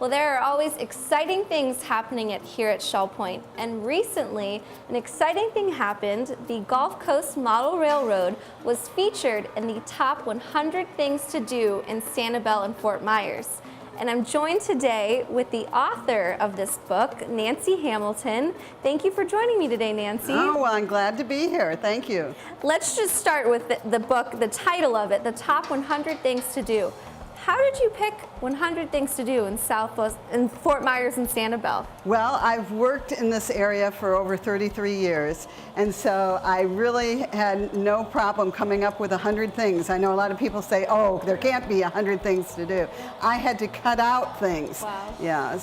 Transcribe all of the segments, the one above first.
Well, there are always exciting things happening here at Shell Point, and recently an exciting thing happened. The Gulf Coast Model Railroad was featured in the top 100 things to do in Sanibel and Fort Myers. And I'm joined today with the author of this book, Nancy Hamilton. Thank you for joining me today, Nancy. Oh, well, I'm glad to be here. Thank you. Let's just start with the book, the title of it, The Top 100 Things to Do. How did you pick 100 things to do in Fort Myers and Sanibel? Well, I've worked in this area for over 33 years, and so I really had no problem coming up with 100 things. I know a lot of people say, oh, there can't be 100 things to do. I had to cut out things. Wow. Yeah,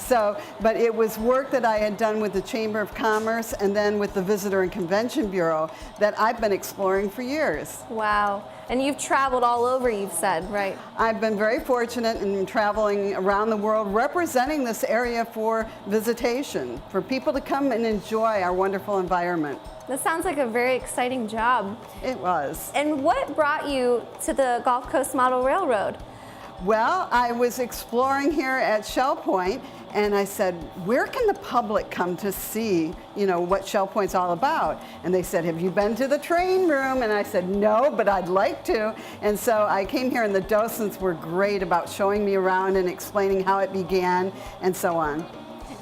but it was work that I had done with the Chamber of Commerce and then with the Visitor and Convention Bureau that I've been exploring for years. Wow. And you've traveled all over, you've said, right? I've been very fortunate in traveling around the world representing this area for visitation, for people to come and enjoy our wonderful environment. That sounds like a very exciting job. It was. And what brought you to the Gulf Coast Model Railroad? Well, I was exploring here at Shell Point, and I said, where can the public come to see, what Shell Point's all about? And they said, have you been to the train room? And I said, no, but I'd like to. And so I came here, and the docents were great about showing me around and explaining how it began and so on.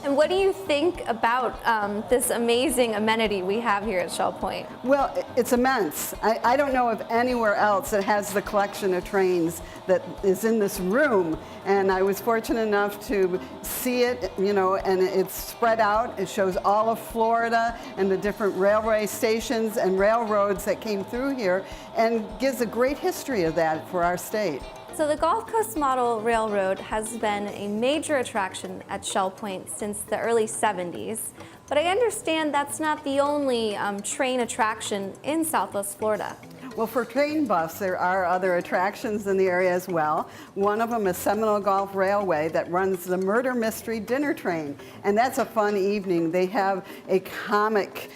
And what do you think about this amazing amenity we have here at Shell Point? Well, it's immense. I don't know of anywhere else that has the collection of trains that is in this room. And I was fortunate enough to see it, and it's spread out. It shows all of Florida and the different railway stations and railroads that came through here, and gives a great history of that for our state. So the Gulf Coast Model Railroad has been a major attraction at Shell Point since the early 70s, but I understand that's not the only train attraction in Southwest Florida. Well, for train buffs, there are other attractions in the area as well. One of them is Seminole Gulf Railway that runs the Murder Mystery Dinner Train, and that's a fun evening. They have a comic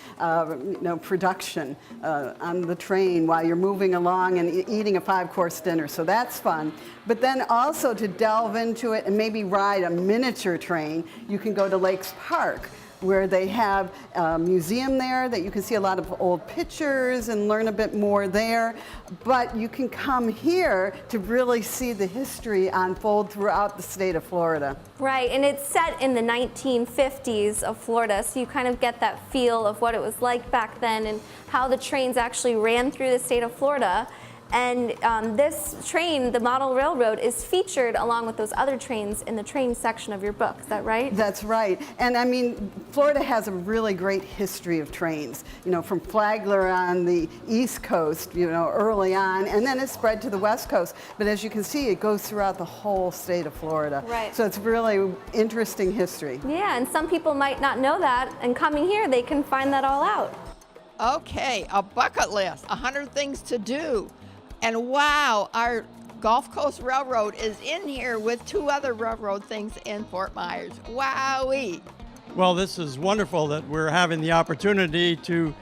production on the train while you're moving along and eating a 5-course dinner, so that's fun. But then also to delve into it and maybe ride a miniature train, you can go to Lakes Park, where they have a museum there that you can see a lot of old pictures and learn a bit more there. But you can come here to really see the history unfold throughout the state of Florida. Right, and it's set in the 1950s of Florida, so you kind of get that feel of what it was like back then and how the trains actually ran through the state of Florida. And this train, the Model Railroad, is featured along with those other trains in the train section of your book. Is that right? That's right. And I mean, Florida has a really great history of trains, from Flagler on the East Coast, early on, and then it spread to the West Coast. But as you can see, it goes throughout the whole state of Florida. Right. So it's really interesting history. Yeah, and some people might not know that, and coming here, they can find that all out. Okay, a bucket list, 100 things to do. And wow, our Gulf Coast Railroad is in here with 2 other railroad things in Fort Myers. Wowee. Well, this is wonderful that we're having the opportunity to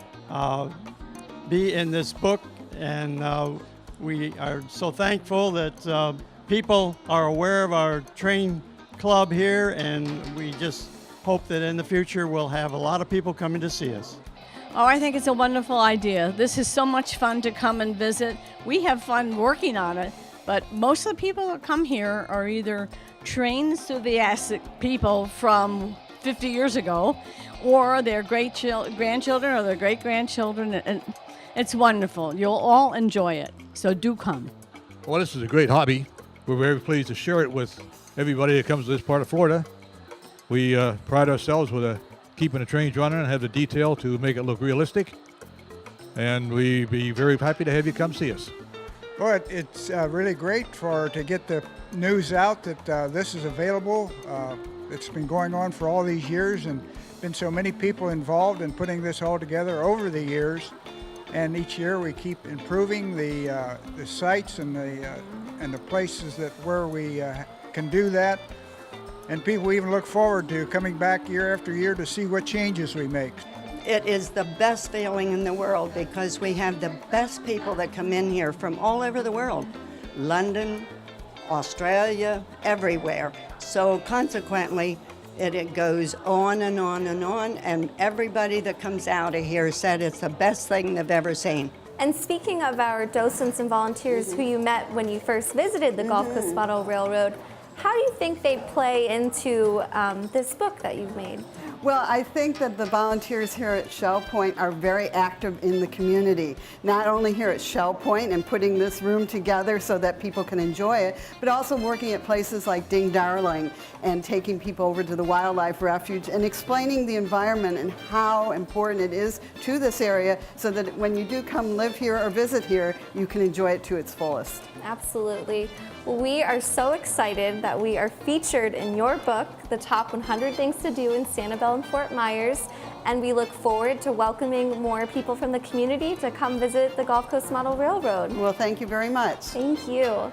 be in this book, and we are so thankful that people are aware of our train club here, and we just hope that in the future we'll have a lot of people coming to see us. Oh, I think it's a wonderful idea. This is so much fun to come and visit. We have fun working on it, but most of the people that come here are either train enthusiastic people from 50 years ago, or their grandchildren or their great-grandchildren, and it's wonderful. You'll all enjoy it, so do come. Well, this is a great hobby. We're very pleased to share it with everybody that comes to this part of Florida. We pride ourselves with keeping the trains running and have the detail to make it look realistic. And we'd be very happy to have you come see us. Well, it's really great to get the news out that this is available. It's been going on for all these years, and been so many people involved in putting this all together over the years. And each year we keep improving the sites and the places where we can do that. And people even look forward to coming back year after year to see what changes we make. It is the best feeling in the world because we have the best people that come in here from all over the world. London, Australia, everywhere. So consequently, it goes on and on and on, and everybody that comes out of here said it's the best thing they've ever seen. And speaking of our docents and volunteers who you met when you first visited the Gulf Coast Model Railroad, how do you think they play into this book that you've made? Well, I think that the volunteers here at Shell Point are very active in the community, not only here at Shell Point and putting this room together so that people can enjoy it, but also working at places like Ding Darling and taking people over to the wildlife refuge and explaining the environment and how important it is to this area so that when you do come live here or visit here, you can enjoy it to its fullest. Absolutely. Well, we are so excited that we are featured in your book, The Top 100 Things to Do in Sanibel and Fort Myers, and we look forward to welcoming more people from the community to come visit the Gulf Coast Model Railroad. Well, thank you very much. Thank you.